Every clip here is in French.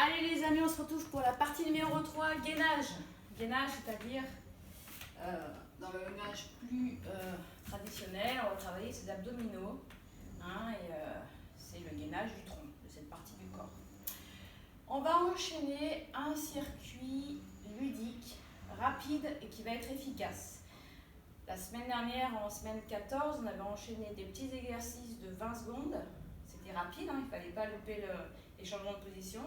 Allez les amis, on se retrouve pour la partie numéro 3, gainage. Gainage, c'est-à-dire, dans le langage plus traditionnel, on va travailler ses abdominaux. C'est le gainage du tronc, de cette partie du corps. On va enchaîner un circuit ludique, rapide et qui va être efficace. La semaine dernière, en semaine 14, on avait enchaîné des petits exercices de 20 secondes. C'était rapide, il ne fallait pas louper les changements de position.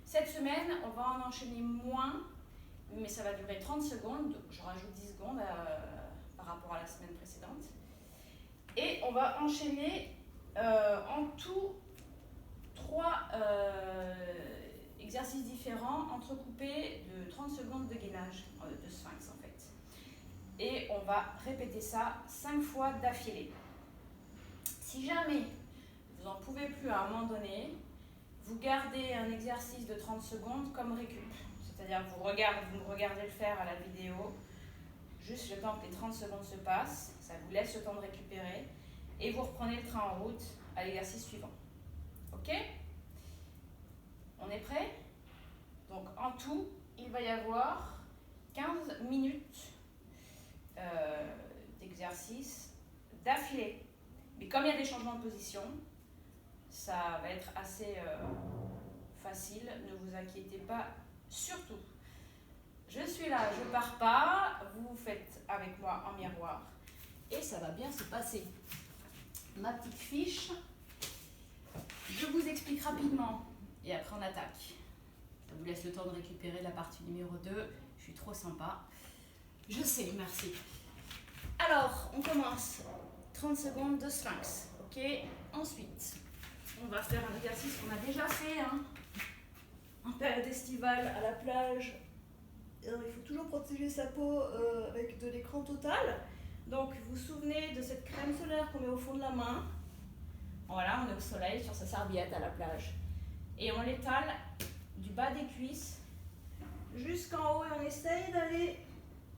Cette semaine, on va en enchaîner moins, mais ça va durer 30 secondes, donc je rajoute 10 secondes par rapport à la semaine précédente. Et on va enchaîner en tout 3 exercices différents, entrecoupés de 30 secondes de gainage, de sphinx en fait. Et on va répéter ça 5 fois d'affilée. Si jamais vous n'en pouvez plus à un moment donné, vous gardez un exercice de 30 secondes comme récup. C'est-à-dire que vous me regardez le faire à la vidéo, juste le temps que les 30 secondes se passent, ça vous laisse le temps de récupérer, et vous reprenez le train en route à l'exercice suivant. Ok? On est prêt? Donc en tout, il va y avoir 15 minutes d'exercice d'affilée. Mais comme il y a des changements de position, ça va être assez facile, ne vous inquiétez pas surtout. Je suis là, je pars pas, vous faites avec moi en miroir et ça va bien se passer. Ma petite fiche, je vous explique rapidement et après on attaque. Ça vous laisse le temps de récupérer la partie numéro 2, je suis trop sympa. Je sais, merci. Alors, on commence. 30 secondes de sphinx, ok? Ensuite, on va faire un exercice qu'on a déjà fait en période estivale à la plage. Alors, il faut toujours protéger sa peau avec de l'écran total. Donc, vous vous souvenez de cette crème solaire qu'on met au fond de la main. Voilà, on est au soleil sur sa serviette à la plage. Et on l'étale du bas des cuisses jusqu'en haut et on essaye d'aller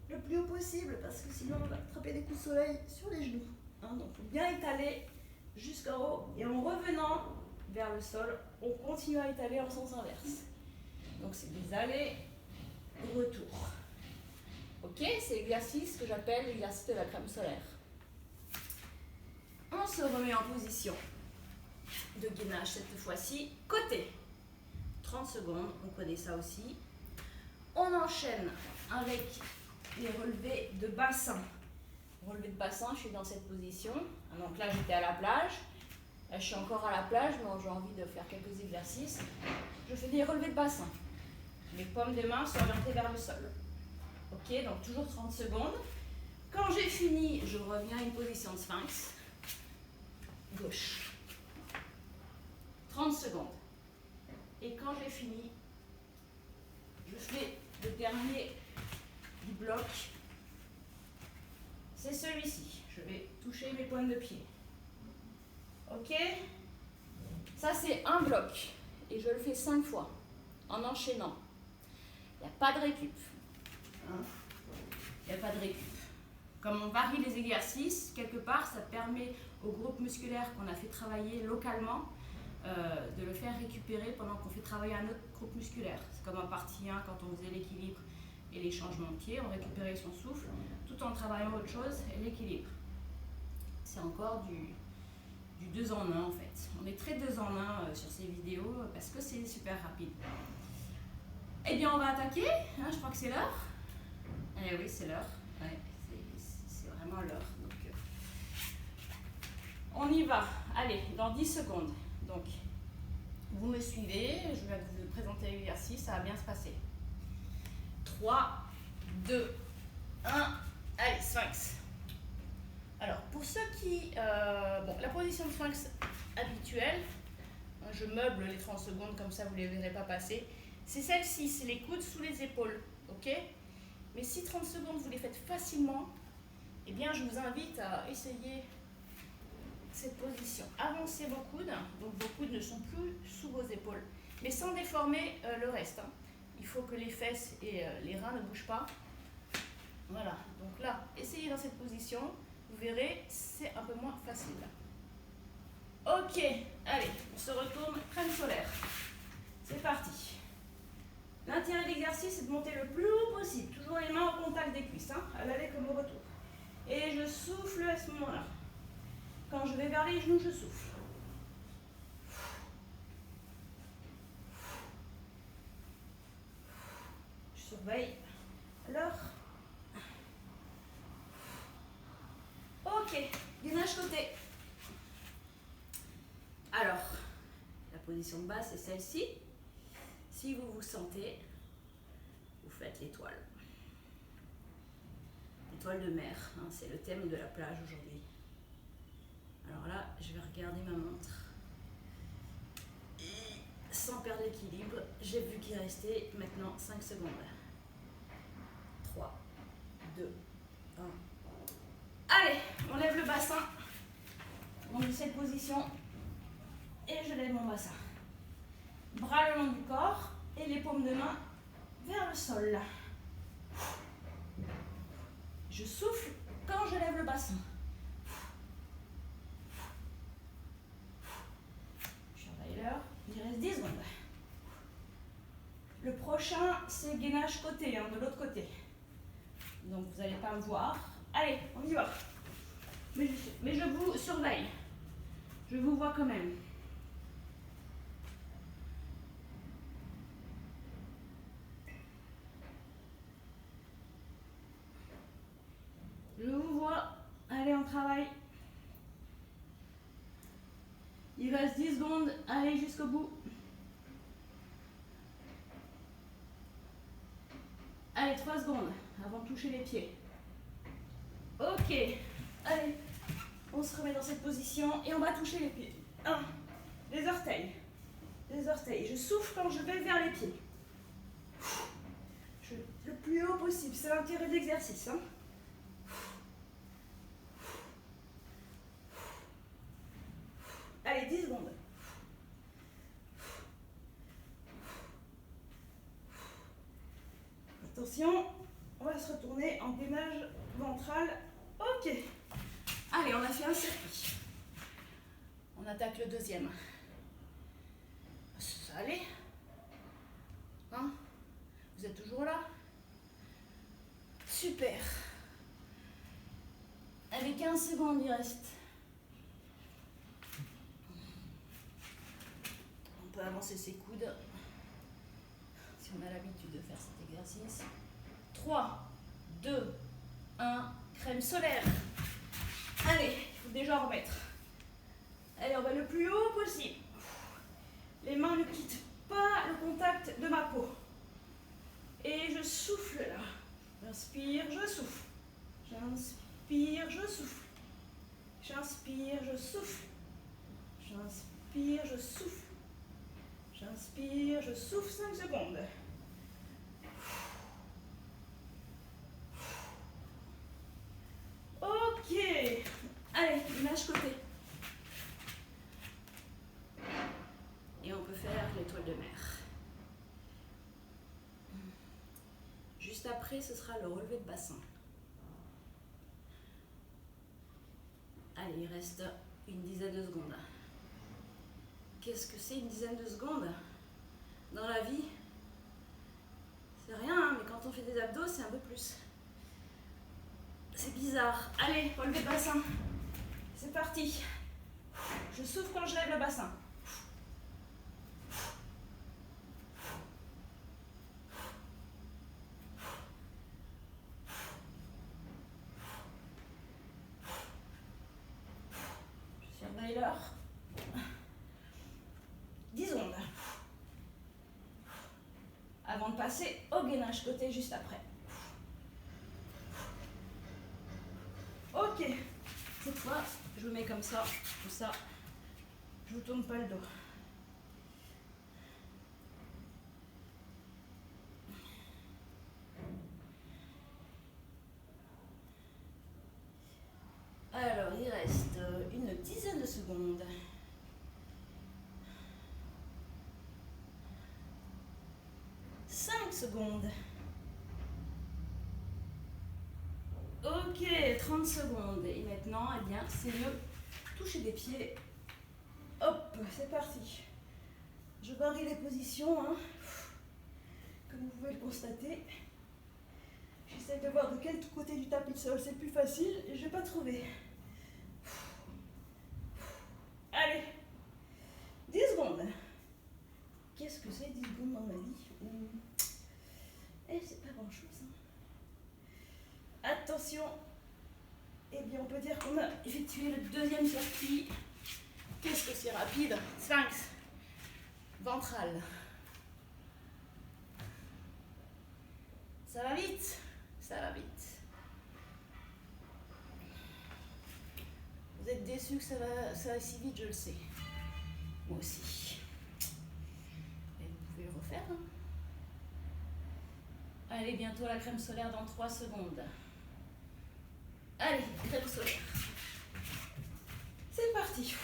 le plus haut possible parce que sinon on va attraper des coups de soleil sur les genoux. Donc, il faut bien étaler jusqu'en haut et en revenant vers le sol, on continue à étaler en sens inverse. Donc, c'est des allers-retours. Ok, c'est l'exercice que j'appelle l'exercice de la crème solaire. On se remet en position de gainage cette fois-ci, côté. 30 secondes, on connaît ça aussi. On enchaîne avec les relevés de bassin. Relevé de bassin, je suis dans cette position. Donc là, j'étais à la plage. Là, je suis encore à la plage, mais j'ai envie de faire quelques exercices. Je fais des relevés de bassin. Mes paumes de main sont orientées vers le sol. Ok, donc toujours 30 secondes. Quand j'ai fini, je reviens à une position de sphinx. Gauche. 30 secondes. Et quand j'ai fini, je fais le dernier du bloc. C'est celui-ci. Je vais toucher mes pointes de pied. Ok? Ça, c'est un bloc. Et je le fais 5 fois, en enchaînant. Il n'y a pas de récup. Il n'y a pas de récup. Comme on varie les exercices, quelque part, ça permet au groupe musculaire qu'on a fait travailler localement de le faire récupérer pendant qu'on fait travailler un autre groupe musculaire. C'est comme en partie 1, quand on faisait l'équilibre et les changements de pied, on récupérait son souffle tout en travaillant autre chose et l'équilibre. C'est encore du 2 en 1 en fait. On est très 2 en 1 sur ces vidéos parce que c'est super rapide. Eh bien on va attaquer, je crois que c'est l'heure. Eh oui, c'est l'heure. Ouais, c'est vraiment l'heure. Donc, on y va. Allez, dans 10 secondes. Donc, vous me suivez, je vais vous présenter l'exercice, ça va bien se passer. 3, 2, 1, allez, sphinx. Alors, pour ceux qui... la position de sphinx habituelle, je meuble les 30 secondes, comme ça vous ne les verrez pas passer. C'est celle-ci, c'est les coudes sous les épaules, ok? Mais si 30 secondes vous les faites facilement, eh bien je vous invite à essayer cette position. Avancez vos coudes, donc vos coudes ne sont plus sous vos épaules, mais sans déformer le reste. Il faut que les fesses et les reins ne bougent pas. Voilà, donc là, essayez dans cette position, vous verrez, c'est un peu moins facile. Ok, allez, on se retourne, crème solaire. C'est parti. L'intérêt de l'exercice, c'est de monter le plus haut possible. Toujours les mains au contact des cuisses, hein, à l'aller comme au retour. Et je souffle à ce moment-là. Quand je vais vers les genoux, je souffle. Je surveille l'heure. Ok, gainage côté. Alors, la position de base, c'est celle-ci. Si vous vous sentez, vous faites l'étoile. L'étoile de mer, hein, c'est le thème de la plage aujourd'hui. Alors là, je vais regarder ma montre. Et sans perdre l'équilibre, j'ai vu qu'il restait maintenant 5 secondes. 3, 2, 1. Allez, on lève le bassin. On met cette position. Et je lève mon bassin. Bras le long du corps et les paumes de main vers le sol. Je souffle quand je lève le bassin. Je surveille l'heure, il reste 10 secondes. Le prochain, c'est gainage côté, hein, de l'autre côté. Donc vous n'allez pas me voir. Allez, on y va. Mais je vous surveille. Je vous vois quand même. Je vous vois. Allez, on travaille. Il reste 10 secondes. Allez, jusqu'au bout. Allez, 3 secondes avant de toucher les pieds. Ok. Allez, on se remet dans cette position et on va toucher les pieds. 1. Les orteils. Les orteils. Je souffle quand je vais vers les pieds. Le plus haut possible. C'est l'intérêt de l'exercice. Hein. Allez, 10 secondes. Attention, on va se retourner en gainage ventral. Ok. Allez, on a fait un circuit. On attaque le deuxième. Ça allait? Hein? Vous êtes toujours là? Super. Allez, 15 secondes, il reste. On peut avancer ses coudes. Si on a l'habitude de faire cet exercice. 3, 2, 1, crème solaire. Allez, il faut déjà remettre. Allez, on va le plus haut possible. Les mains ne quittent pas le contact de ma peau. Et je souffle là. J'inspire, je souffle. J'inspire, je souffle. J'inspire, je souffle. J'inspire, je souffle. J'inspire, je souffle 5 secondes. Ok. Allez, gainage côté. Et on peut faire l'étoile de mer. Juste après, ce sera le relevé de bassin. Allez, il reste une dizaine de secondes. Qu'est-ce que c'est une dizaine de secondes? Dans la vie, c'est rien, hein, mais quand on fait des abdos, c'est un peu plus. C'est bizarre. Allez, relevé de bassin. C'est parti. Je souffle quand je lève le bassin. Je surveille l'heure. 10 secondes. Avant de passer au gainage côté juste après. Ok. Cette fois, je vous mets comme ça, je vous tourne pas le dos. Alors, il reste une dizaine de secondes. Secondes. Ok, 30 secondes. Et maintenant, eh bien, c'est le toucher des pieds. Hop, c'est parti. Je varie les positions, hein, que comme vous pouvez le constater, j'essaie de voir de quel côté du tapis de sol c'est le plus facile et je n'ai pas trouvé. Allez, 10 secondes. Qu'est-ce que c'est 10 secondes dans ma vie? Eh, c'est pas grand chose. Hein. Attention. Eh bien, on peut dire qu'on a effectué le deuxième circuit. Qu'est-ce que c'est rapide? Sphinx. Ventral. Ça va vite? Ça va vite. Vous êtes déçus que ça va si vite, je le sais. Moi aussi. Et vous pouvez le refaire. Hein. Allez, bientôt la crème solaire dans 3 secondes. Allez, crème solaire. C'est parti.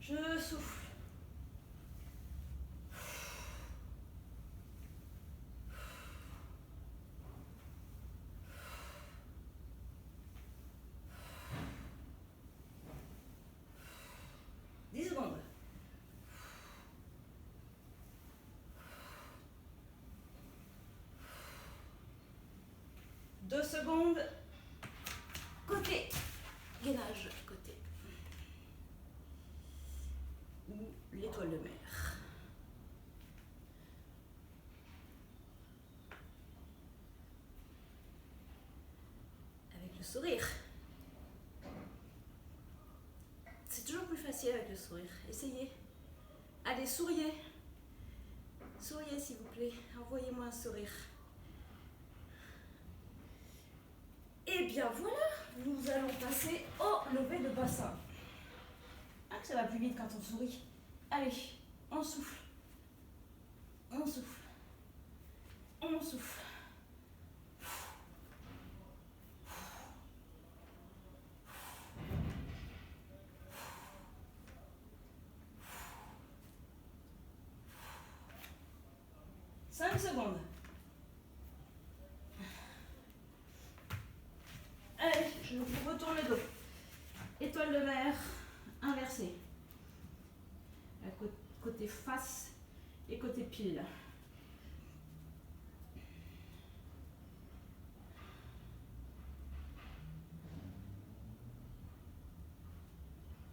Je souffle. Secondes. 2 secondes. Côté. Gainage côté. Ou l'étoile de mer. Avec le sourire. C'est toujours plus facile avec le sourire. Essayez. Allez, souriez. Souriez, s'il vous plaît. Envoyez-moi un sourire. Et bien voilà, nous allons passer au lever de bassin. Ah, que ça va plus vite quand on sourit. Allez, on souffle. On souffle. On souffle. 5 secondes. Allez, je vous retourne le dos. Étoile de mer inversée. Côté face et côté pile.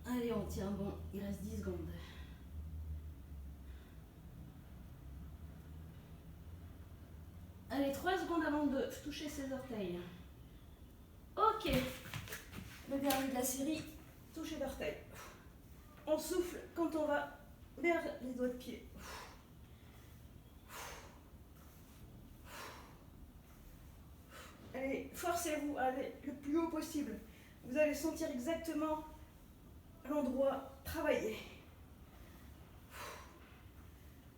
Allez, on tient bon. Il reste 10 secondes. Allez, 3 secondes avant de toucher ses orteils. Ok. Le dernier de la série, toucher l'orteil. On souffle quand on va vers les doigts de pied. Allez, forcez-vous à aller le plus haut possible. Vous allez sentir exactement l'endroit travaillé.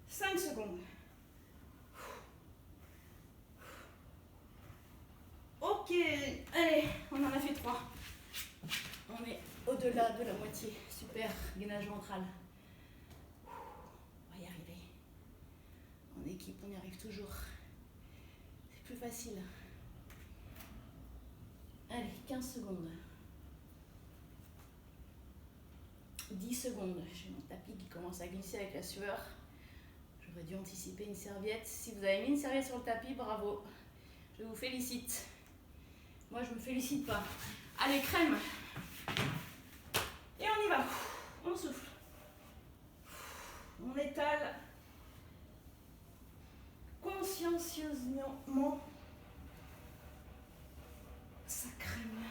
5 secondes. Ok, allez, on en a fait 3. On est au-delà de la moitié. Super, gainage ventral. On va y arriver. En équipe, on y arrive toujours. C'est plus facile. Allez, 15 secondes. 10 secondes. J'ai mon tapis qui commence à glisser avec la sueur. J'aurais dû anticiper une serviette. Si vous avez mis une serviette sur le tapis, bravo. Je vous félicite. Moi, je ne me félicite pas. Allez, crème. Et on y va. On souffle. On étale consciencieusement sa crème.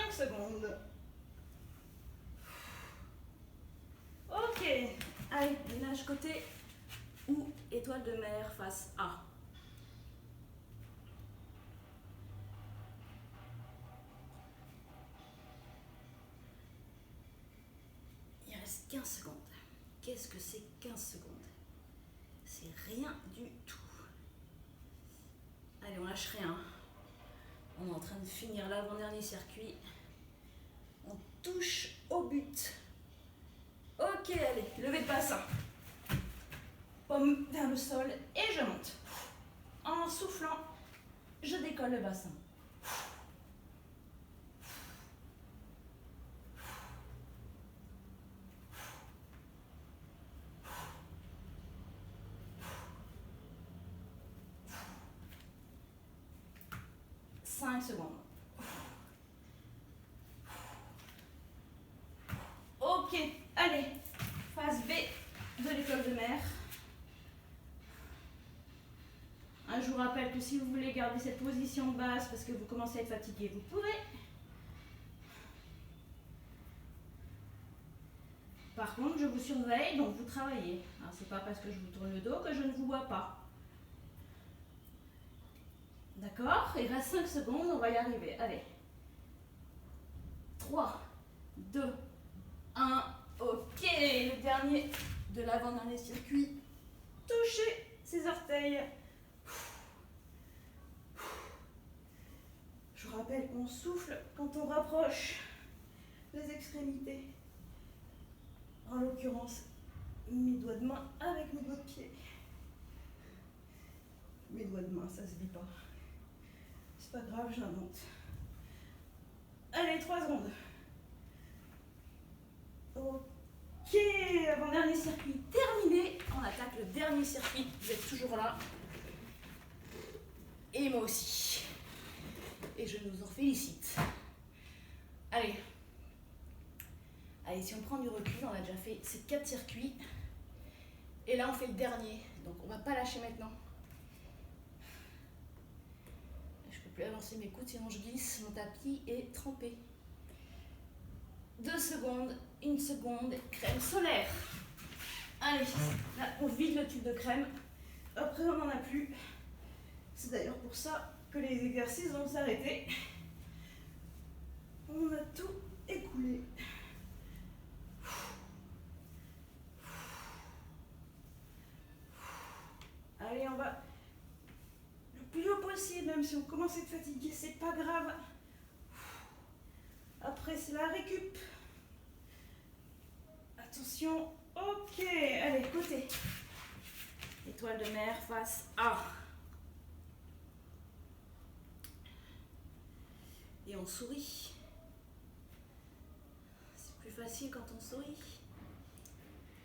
Secondes. Ok, allez, ménage côté ou étoile de mer face A. Il reste 15 secondes. Qu'est-ce que c'est 15 secondes? C'est rien du tout. Allez, on lâche rien. On est en train de finir l'avant-dernier circuit. On touche au but. Ok, allez, levée de bassin. Paume vers le sol et je monte. En soufflant, je décolle le bassin. 5 secondes. Ok, allez, phase B de l'école de mer. Je vous rappelle que si vous voulez garder cette position basse parce que vous commencez à être fatigué, vous pouvez. Par contre, je vous surveille, donc vous travaillez. C'est pas parce que je vous tourne le dos que je ne vous vois pas. D'accord? Il reste 5 secondes, on va y arriver. Allez. 3, 2, 1. Ok, le dernier de l'avant-dernier circuit. Touchez ses orteils. Je vous rappelle qu'on souffle quand on rapproche les extrémités. En l'occurrence, mes doigts de main avec mes doigts de pied. Mes doigts de main, ça se dit pas. C'est pas grave, je l'invente. Allez, 3 secondes. Ok, avant-dernier circuit terminé. On attaque le dernier circuit. Vous êtes toujours là. Et moi aussi. Et je nous en félicite. Allez. Allez, si on prend du recul, on a déjà fait ces 4 circuits. Et là, on fait le dernier. Donc, on va pas lâcher maintenant. Je peux plus avancer mes coudes, sinon je glisse. Mon tapis est trempé. 2 secondes, 1 seconde, crème solaire. Allez, là, on vide le tube de crème. Après, on n'en a plus. C'est d'ailleurs pour ça que les exercices vont s'arrêter. On a tout écoulé. Allez, on va le plus haut possible, même si on commence à être fatigué, c'est pas grave. Après, c'est la récup. Attention, ok, allez, côté. Étoile de mer, face A. Et on sourit. C'est plus facile quand on sourit.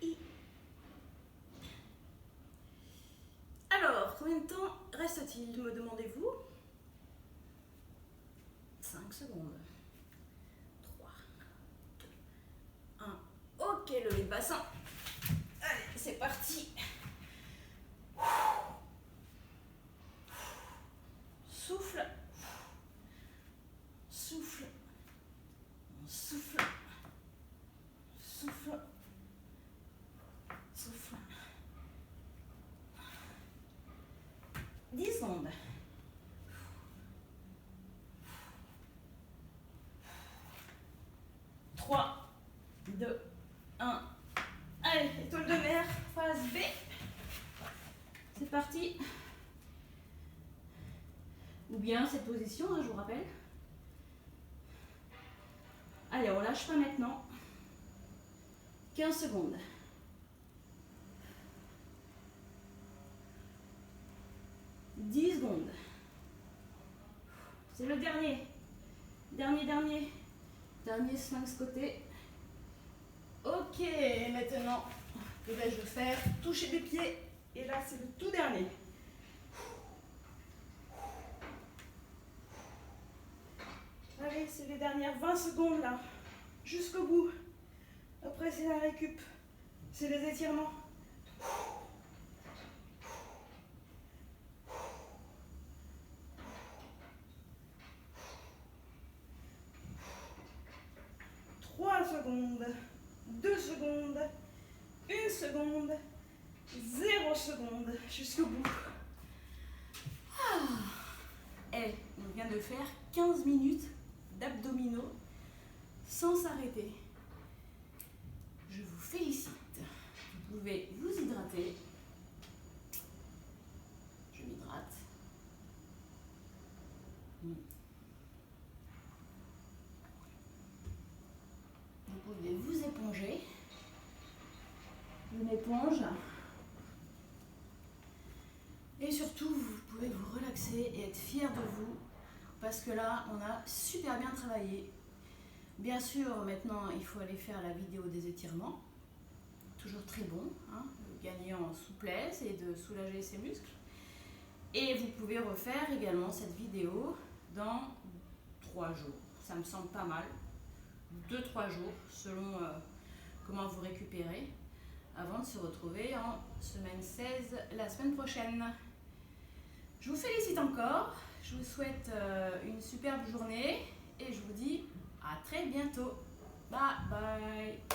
I. Alors, combien de temps reste-t-il, me demandez-vous? 5 secondes. 3, 2, 1. Ok, levez le bassin. Allez, c'est parti. Souffle. Souffle. On souffle. Souffle. Souffle. 10 secondes. 3, 2, 1. Allez, étoile de mer, phase B. C'est parti. Ou bien cette position, je vous rappelle. Allez, on lâche pas maintenant. 15 secondes. 10 secondes. C'est le dernier. Dernier sphinx côté. Ok, maintenant, que vais-je faire? Toucher des pieds. Et là, c'est le tout dernier. Allez, c'est les dernières 20 secondes là. Jusqu'au bout. Après, c'est la récup. C'est les étirements. 3 secondes, 2 secondes, 1 seconde, 0 seconde, jusqu'au bout. Et on vient de faire 15 minutes d'abdominaux sans s'arrêter. Je vous félicite. Vous pouvez vous hydrater. Je m'hydrate. Vous pouvez vous éponger. Une éponge. Et surtout, vous pouvez vous relaxer et être fier de vous. Parce que là, on a super bien travaillé. Bien sûr, maintenant, il faut aller faire la vidéo des étirements. Toujours très bon, hein, de gagner en souplesse et de soulager ses muscles. Et vous pouvez refaire également cette vidéo dans 3 jours. Ça me semble pas mal. 2-3 jours selon comment vous récupérez avant de se retrouver en semaine 16 la semaine prochaine. Je vous félicite encore, je vous souhaite une superbe journée et je vous dis à très bientôt. Bye bye.